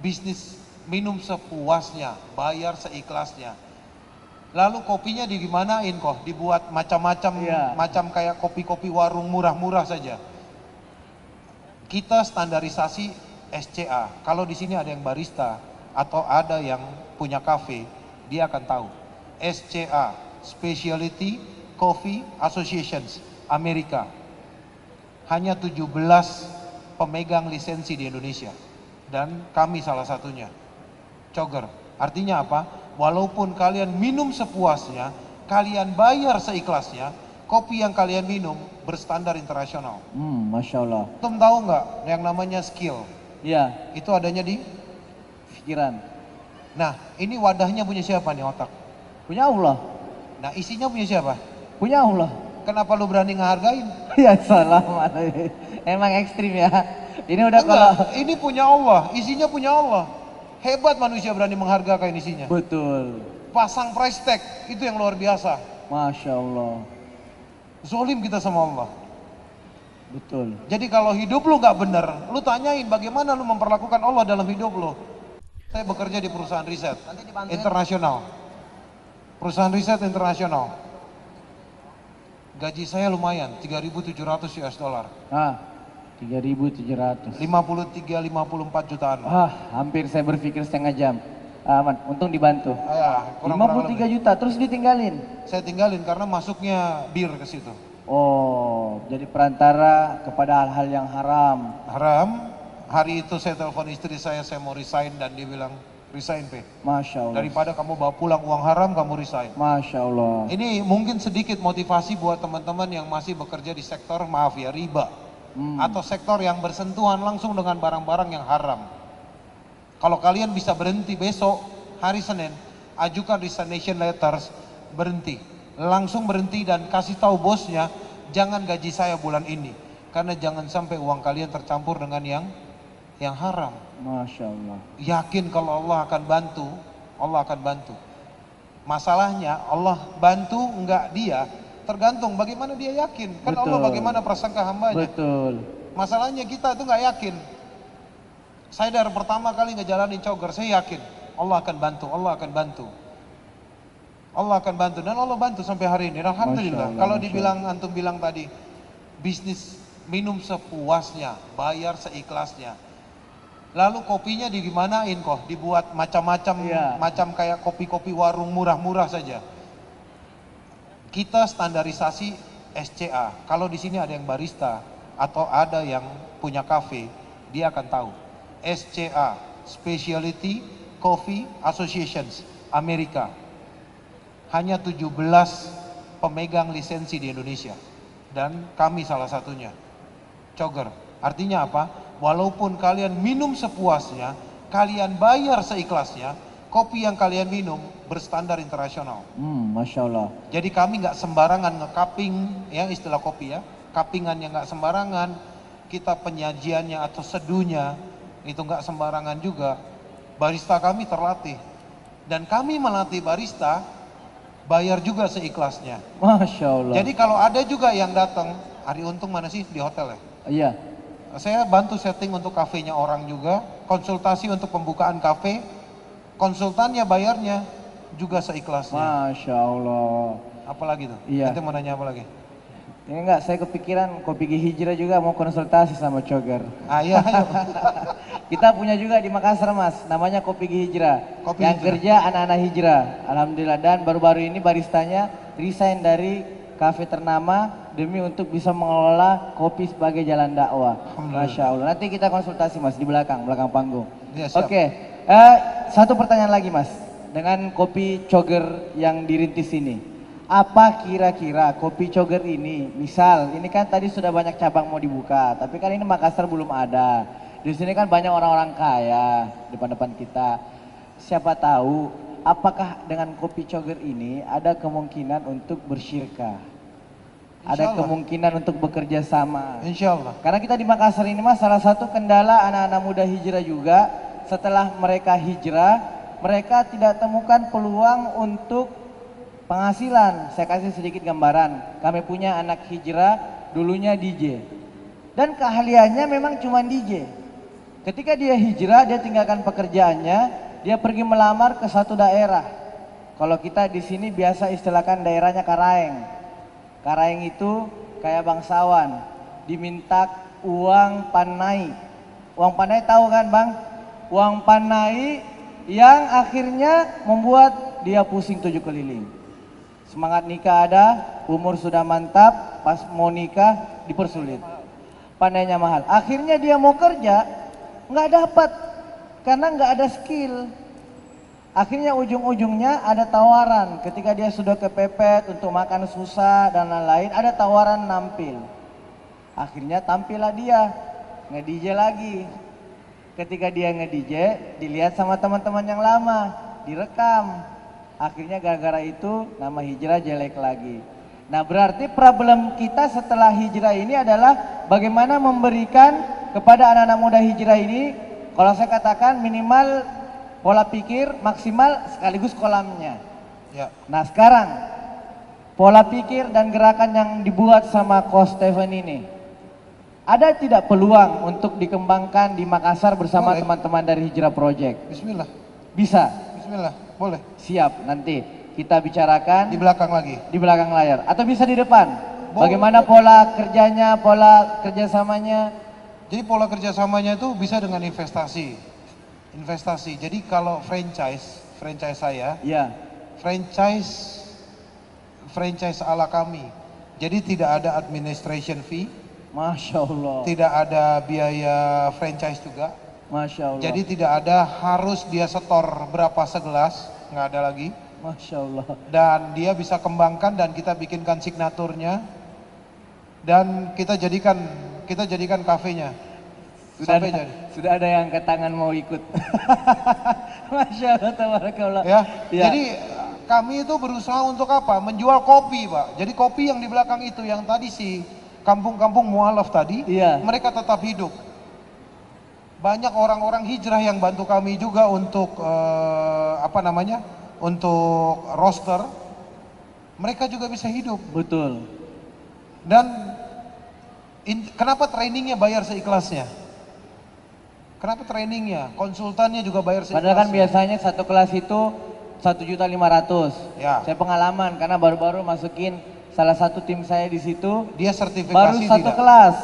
bisnis minum sepuasnya, bayar seikhlasnya. Lalu kopinya digimanain kok, dibuat macam-macam, macam kayak kopi-kopi warung murah-murah saja. Kita standarisasi SCA. Kalau di sini ada yang barista atau ada yang punya kafe, dia akan tahu. SCA, Specialty Coffee Associations, Amerika. Hanya 17 pemegang lisensi di Indonesia. Dan kami salah satunya. Chogger. Artinya apa? Walaupun kalian minum sepuasnya, kalian bayar seikhlasnya, kopi yang kalian minum berstandar internasional. Masya Allah. Antum tahu nggak yang namanya skill? Iya. Itu adanya di pikiran. Nah, ini wadahnya punya siapa nih, otak? Punya Allah. Nah, isinya punya siapa? Punya Allah. Kenapa lu berani ngehargain? Ya salam. Emang ekstrim ya. Ini udah kalau ini punya Allah, isinya punya Allah. Hebat manusia berani menghargakan isinya. Betul. Pasang price tag, itu yang luar biasa. Masya Allah. Zolim kita sama Allah. Betul. Jadi kalau hidup lu nggak bener, lu tanyain bagaimana lu memperlakukan Allah dalam hidup lu. Saya bekerja di perusahaan riset internasional. Perusahaan riset internasional. Gaji saya lumayan, 3.700 US dollar. 3.700. 53-54 jutaan. Hampir saya berpikir setengah jam. Aman, untung dibantu. 53 juta, terus ditinggalin? Saya tinggalin karena masuknya bir ke situ. Oh, jadi perantara kepada hal-hal yang haram. Haram. Hari itu saya telepon istri saya mau resign dan dia bilang, resign Pe. Masya Allah. Daripada kamu bawa pulang uang haram, kamu resign. Masya Allah. Ini mungkin sedikit motivasi buat teman-teman yang masih bekerja di sektor, maaf ya, riba. Atau sektor yang bersentuhan langsung dengan barang-barang yang haram. Kalau kalian bisa berhenti besok, hari Senin, ajukan resignation letters, berhenti. Langsung berhenti dan kasih tahu bosnya, jangan gaji saya bulan ini. Karena jangan sampai uang kalian tercampur dengan yang haram. Masya Allah. Yakin kalau Allah akan bantu, Allah akan bantu. Masalahnya Allah bantu enggak dia, tergantung bagaimana dia yakin. Kan Betul. Allah bagaimana prasangka hambanya. Betul. Masalahnya kita itu nggak yakin. Saya dari pertama kali ngejalanin Chogger, saya yakin Allah akan bantu, Allah akan bantu. Allah akan bantu dan Allah bantu sampai hari ini. Alhamdulillah. Kalau dibilang antum bilang tadi bisnis minum sepuasnya, bayar seikhlasnya. Lalu kopinya digimanain kok, dibuat macam-macam, macam kayak kopi-kopi warung murah-murah saja. Kita standarisasi SCA. Kalau di sini ada yang barista atau ada yang punya kafe, dia akan tahu. SCA, Specialty Coffee Associations, Amerika. Hanya 17 pemegang lisensi di Indonesia. Dan kami salah satunya. Chogger. Artinya apa? Walaupun kalian minum sepuasnya, kalian bayar seikhlasnya, kopi yang kalian minum berstandar internasional. Masya Allah. Jadi kami nggak sembarangan nge-cupping, ya istilah kopi ya, cuppingannya nggak sembarangan, kita penyajiannya atau seduhnya itu nggak sembarangan juga. Barista kami terlatih dan kami melatih barista bayar juga seikhlasnya. Masya Allah. Jadi kalau ada juga yang datang, Hari Untung mana sih di hotel ya? Iya. Saya bantu setting untuk kafenya orang juga, konsultasi untuk pembukaan kafe, konsultannya bayarnya juga seikhlasnya. Masya Allah. Apalagi tuh? Iya. Nanti mau nanya apa lagi? Ini enggak, saya kepikiran Kopi Gigi Hijrah juga mau konsultasi sama Chogger. Iya, ayo. Kita punya juga di Makassar Mas, namanya Kopi Gigi Hijrah. Kopi yang Hijrah. kerja anak-anak hijrah. Alhamdulillah, dan baru-baru ini baristanya resign dari kafe ternama demi untuk bisa mengelola kopi sebagai jalan dakwah. Masya Allah. Nanti kita konsultasi Mas di belakang panggung. Ya, siap. Oke, satu pertanyaan lagi Mas. Dengan kopi Chogger yang dirintis ini. Apa kira-kira kopi Chogger ini, misal ini kan tadi sudah banyak cabang mau dibuka, tapi kan ini Makassar belum ada. Di sini kan banyak orang-orang kaya depan-depan kita. Siapa tahu apakah dengan kopi Chogger ini ada kemungkinan untuk bersyirkah? Ada kemungkinan untuk bekerja sama. Insya Allah. Karena kita di Makassar ini Mas, salah satu kendala anak-anak muda hijrah juga, setelah mereka hijrah, mereka tidak temukan peluang untuk penghasilan. Saya kasih sedikit gambaran. Kami punya anak hijrah, dulunya DJ. Dan keahliannya memang cuma DJ. Ketika dia hijrah, dia tinggalkan pekerjaannya, dia pergi melamar ke satu daerah. Kalau kita di sini biasa istilahkan daerahnya Karaeng. Karaeng itu kayak bangsawan, diminta uang panai. Uang panai tahu kan bang? Uang panai yang akhirnya membuat dia pusing 7 keliling. Semangat nikah ada, umur sudah mantap, pas mau nikah dipersulit. Panainya mahal. Akhirnya dia mau kerja, nggak dapat karena nggak ada skill. Akhirnya ujung-ujungnya ada tawaran ketika dia sudah kepepet untuk makan susah dan lain-lain, ada tawaran nampil. Akhirnya tampillah dia, nge-DJ lagi. Ketika dia nge-DJ, dilihat sama teman-teman yang lama, direkam. Akhirnya gara-gara itu nama hijrah jelek lagi. Nah berarti problem kita setelah hijrah ini adalah bagaimana memberikan kepada anak-anak muda hijrah ini, kalau saya katakan minimal pola pikir maksimal sekaligus kolamnya. Ya. Nah sekarang pola pikir dan gerakan yang dibuat sama Coach Stephen ini, ada tidak peluang untuk dikembangkan di Makassar bersama teman-teman dari Hijrah Project? Bismillah. Bisa? Bismillah, boleh. Siap, nanti kita bicarakan Di belakang lagi. di belakang layar atau bisa di depan. Boleh. Bagaimana pola kerjanya, pola kerjasamanya? Jadi pola kerjasamanya itu bisa dengan investasi. Investasi. Jadi kalau franchise saya, Ya, franchise ala kami. Jadi tidak ada administration fee, Masya Allah. tidak ada biaya franchise juga. Masya Allah. Jadi tidak ada harus dia setor berapa segelas, nggak ada lagi. Masya Allah. Dan dia bisa kembangkan dan kita bikinkan signaturnya dan kita jadikan kafenya. Sampai jadi. Sudah ada yang ke tangan mau ikut. Masya Allah, tabarakallah. Ya. Ya. Jadi kami itu berusaha untuk apa? Menjual kopi, Pak. Jadi kopi yang di belakang itu yang tadi si kampung-kampung mualaf tadi, Iya. mereka tetap hidup. Banyak orang-orang hijrah yang bantu kami juga untuk untuk roster. Mereka juga bisa hidup. Betul. Dan kenapa trainingnya bayar seikhlasnya? Kenapa trainingnya? Konsultannya juga bayar seikhlasnya. Padahal kan biasanya satu kelas itu 1.500.000. Ya. Saya pengalaman karena baru-baru masukin salah satu tim saya di situ. Dia sertifikasi Baru satu tidak? kelas.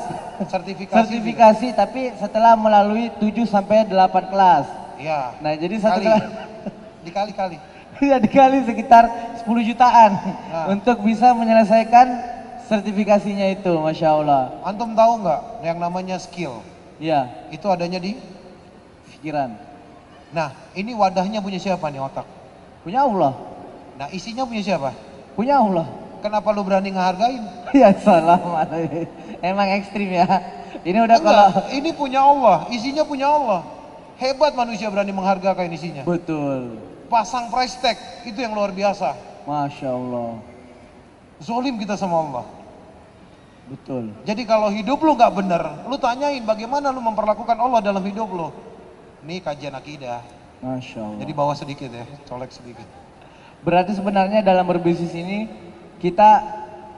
Sertifikasi tapi setelah melalui 7 sampai 8 kelas. Ya. Nah, jadi satu kelas Dikali-kali. ya dikali sekitar 10 jutaan Nah. untuk bisa menyelesaikan sertifikasinya itu, Masya Allah. Antum tahu nggak yang namanya skill? Ya, Itu adanya di. pikiran. Nah, ini wadahnya punya siapa nih otak? Punya Allah. Nah, isinya punya siapa? Punya Allah. Kenapa lu berani ngehargain? Ya salam. Emang ekstrim ya. Ini udah kalau Enggak, ini punya Allah, isinya punya Allah. Hebat manusia berani menghargakan isinya. betul. Pasang price tag, itu yang luar biasa. Masya Allah. Zolim kita sama Allah. Betul. Jadi kalau hidup lu nggak bener, lu tanyain bagaimana lu memperlakukan Allah dalam hidup lu. Ini kajian akidah. Masya Allah. Jadi bawa sedikit ya, colek sedikit. Berarti sebenarnya dalam berbisnis ini kita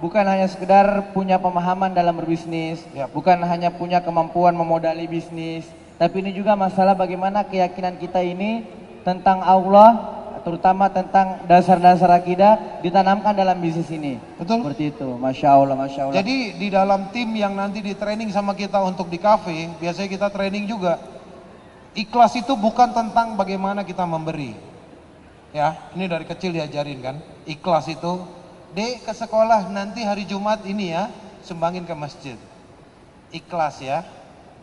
bukan hanya sekedar punya pemahaman dalam berbisnis, Yap. bukan hanya punya kemampuan memodali bisnis, tapi ini juga masalah bagaimana keyakinan kita ini tentang Allah, terutama tentang dasar-dasar akidah ditanamkan dalam bisnis ini. Betul. Seperti itu, Masya Allah, Masya Allah. Jadi di dalam tim yang nanti di training sama kita untuk di cafe, biasanya kita training juga. Ikhlas itu bukan tentang bagaimana kita memberi. Ya, ini dari kecil diajarin kan. Ikhlas itu, Dek ke sekolah nanti hari Jumat ini ya, sumbangin ke masjid. Ikhlas ya.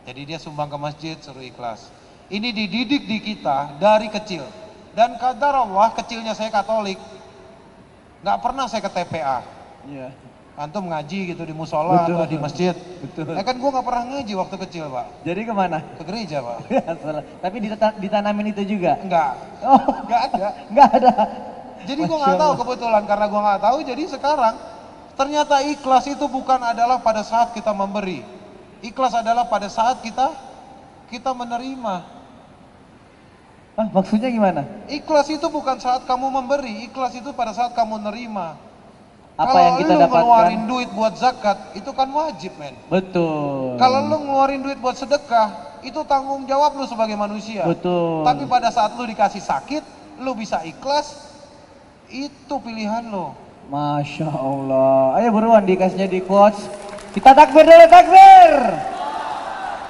Jadi dia sumbang ke masjid, suruh ikhlas. Ini dididik di kita dari kecil. Dan kadar Allah, kecilnya saya Katolik, nggak pernah saya ke TPA. Iya. Antum ngaji gitu di musola Betul. atau di masjid. Betul. Ya kan gua nggak pernah ngaji waktu kecil, Pak. Jadi kemana? Ke gereja, Pak. Ya, salah. Tapi ditanamin itu juga? Enggak, Oh, enggak ada. nggak ada. Jadi gua Masya nggak tahu Allah. kebetulan karena gua nggak tahu. Jadi sekarang ternyata ikhlas itu bukan adalah pada saat kita memberi. Ikhlas adalah pada saat kita menerima. Ah, maksudnya gimana? Ikhlas itu bukan saat kamu memberi, ikhlas itu pada saat kamu nerima. Apa Kalau yang kita lu dapatkan? ngeluarin duit buat zakat, itu kan wajib, men. Betul. Kalau lu ngeluarin duit buat sedekah, itu tanggung jawab lu sebagai manusia. Betul. Tapi pada saat lu dikasih sakit, lu bisa ikhlas, itu pilihan lo. Masya Allah. Ayo buruan dikasihnya di quotes. Kita takbir dulu, takbir.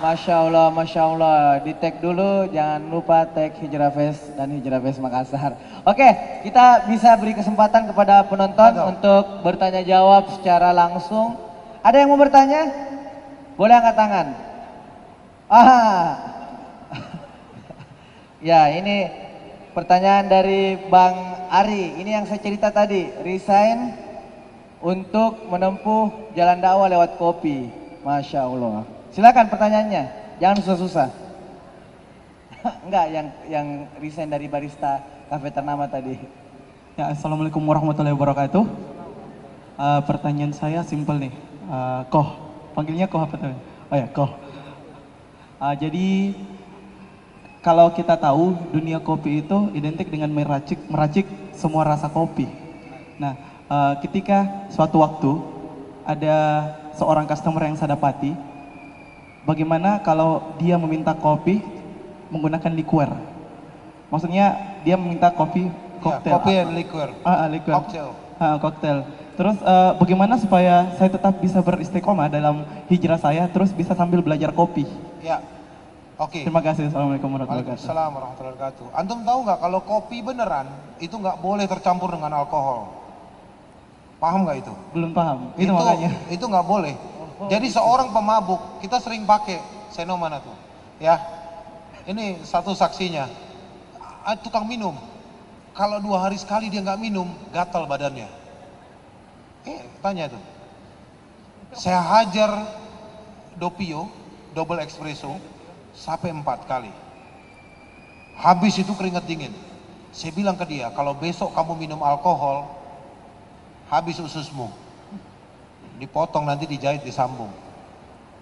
Masya Allah, Masya Allah. Di tag dulu, jangan lupa tag Hijrah Fest dan Hijrah Fest Makassar. Oke, kita bisa beri kesempatan kepada penonton untuk bertanya jawab secara langsung. Ada yang mau bertanya? Boleh angkat tangan. Ya, ini pertanyaan dari Bang Ari. Ini yang saya cerita tadi, resign untuk menempuh jalan dakwah lewat kopi. Masya Allah. Silakan pertanyaannya, jangan susah-susah. Enggak, yang resign dari barista kafe ternama tadi. Ya, Assalamualaikum warahmatullahi wabarakatuh. Pertanyaan saya simpel nih. Koh, panggilnya Koh apa tuh? Oh ya, Koh. Jadi kalau kita tahu dunia kopi itu identik dengan meracik semua rasa kopi. Nah, ketika suatu waktu ada seorang customer yang saya dapati, bagaimana kalau dia meminta kopi menggunakan liqueur? Maksudnya dia meminta kopi koktail. Ya, kopi dan liqueur. Liqueur. Cocktail. Koktail. Terus bagaimana supaya saya tetap bisa beristiqomah dalam hijrah saya, terus bisa sambil belajar kopi? Ya, oke. Terima kasih. Assalamualaikum warahmatullahi wabarakatuh. Waalaikumsalam warahmatullahi wabarakatuh. Antum tahu nggak kalau kopi beneran itu nggak boleh tercampur dengan alkohol? Paham nggak itu? Belum paham. Itu makanya. Itu nggak boleh. Jadi seorang pemabuk, kita sering pakai, Seno mana tuh? Ya, ini satu saksinya. Tukang minum, kalau 2 hari sekali dia nggak minum, gatal badannya. Tanya tuh. Saya hajar Doppio, double espresso, sampai 4 kali. Habis itu keringat dingin. Saya bilang ke dia, kalau besok kamu minum alkohol, habis ususmu. Dipotong nanti dijahit disambung.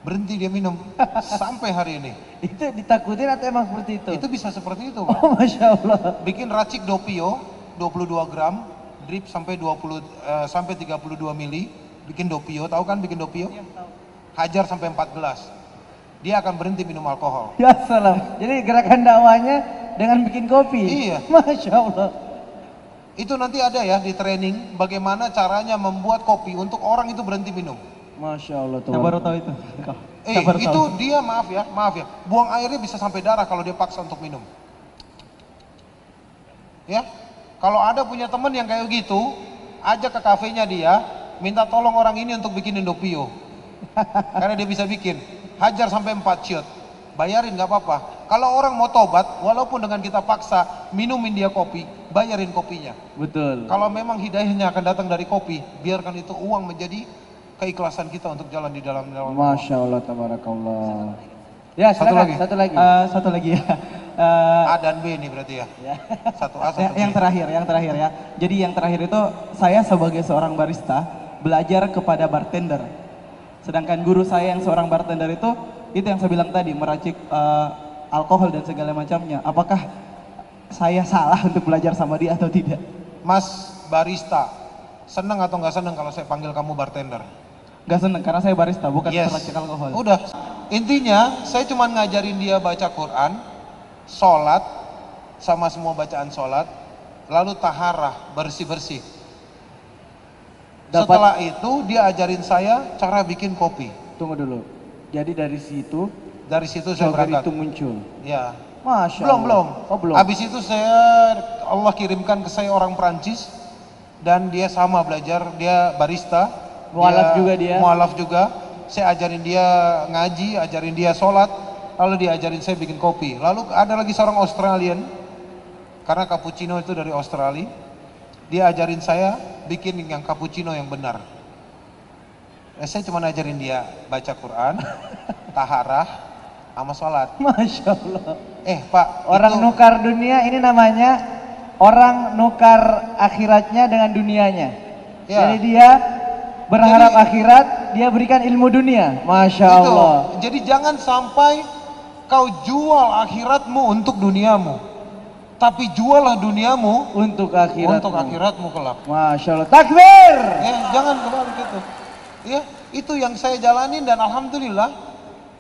Berhenti dia minum sampai hari ini. Itu ditakutin atau emang seperti itu? Itu bisa seperti itu, Pak. Oh, Masya Allah. Bikin racik Doppio 22 gram, drip sampai 32 mili, bikin Doppio, tahu kan bikin Doppio? Iya, tahu. Hajar sampai 4 gelas. Dia akan berhenti minum alkohol. Ya salam. Jadi gerakan dakwahnya dengan bikin kopi. Iya. Masya Allah. Itu nanti ada ya di training bagaimana caranya membuat kopi untuk orang itu berhenti minum. Masya Allah. Saya baru tahu itu. Saya baru Itu tahu. dia maaf ya, buang airnya bisa sampai darah kalau dia paksa untuk minum. Ya, kalau ada punya teman yang kayak gitu, ajak ke kafenya dia, minta tolong orang ini untuk bikinin Doppio. Karena dia bisa bikin, hajar sampai 4 shot, bayarin nggak apa-apa. Kalau orang mau tobat, walaupun dengan kita paksa minumin dia kopi, bayarin kopinya. Betul. Kalau memang hidayahnya akan datang dari kopi, biarkan itu uang menjadi keikhlasan kita untuk jalan di dalam Masya Allah, tabarakallah. Ya, silakan, satu lagi. Satu lagi ya. A dan B ini berarti ya. Satu A, satu B. Yang terakhir ya. Jadi yang terakhir itu saya sebagai seorang barista belajar kepada bartender. Sedangkan guru saya yang seorang bartender itu yang saya bilang tadi, meracik alkohol dan segala macamnya. Apakah saya salah untuk belajar sama dia atau tidak? Mas barista, seneng atau nggak seneng kalau saya panggil kamu bartender? Gak seneng, karena saya barista, bukan Yes. meracik alkohol. Udah, intinya saya cuma ngajarin dia baca Quran, sholat, sama semua bacaan sholat, lalu taharah, bersih-bersih. Setelah itu dia ajarin saya cara bikin kopi. Tunggu dulu. Jadi dari situ saya jogger berangkat. itu muncul. Ya. Masya Belum. Allah. Oh, belum. Habis itu Allah kirimkan ke saya orang Perancis dan dia sama belajar, dia barista. Mualaf juga dia. Mualaf juga. Saya ajarin dia ngaji, ajarin dia sholat, lalu diajarin saya bikin kopi. Lalu ada lagi seorang Australian, karena cappuccino itu dari Australia. Dia ajarin saya bikin yang cappuccino yang benar. Saya cuma ajarin dia baca Quran, taharah, sama sholat. Masya Allah. Pak, Orang nukar dunia ini namanya orang nukar akhiratnya dengan dunianya. Ya. Jadi dia berharap akhirat, dia berikan ilmu dunia. Masya Allah. Jadi jangan sampai kau jual akhiratmu untuk duniamu, tapi juallah duniamu Untuk akhiratmu. kelak. Masya Allah. Takbir. Jangan kebalik gitu. Ya, itu yang saya jalanin dan alhamdulillah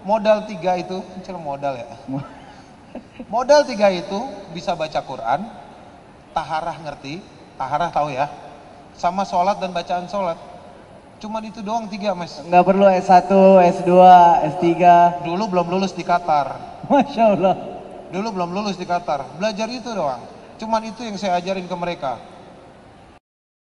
modal 3 itu, modal ya. Modal 3 itu bisa baca Quran, taharah ngerti, taharah tahu ya, sama sholat dan bacaan sholat. Cuman itu doang 3 mas. Nggak perlu S1, S2, S3. Dulu belum lulus di Qatar. Masya Allah. Dulu belum lulus di Qatar. Belajar itu doang. Cuman itu yang saya ajarin ke mereka.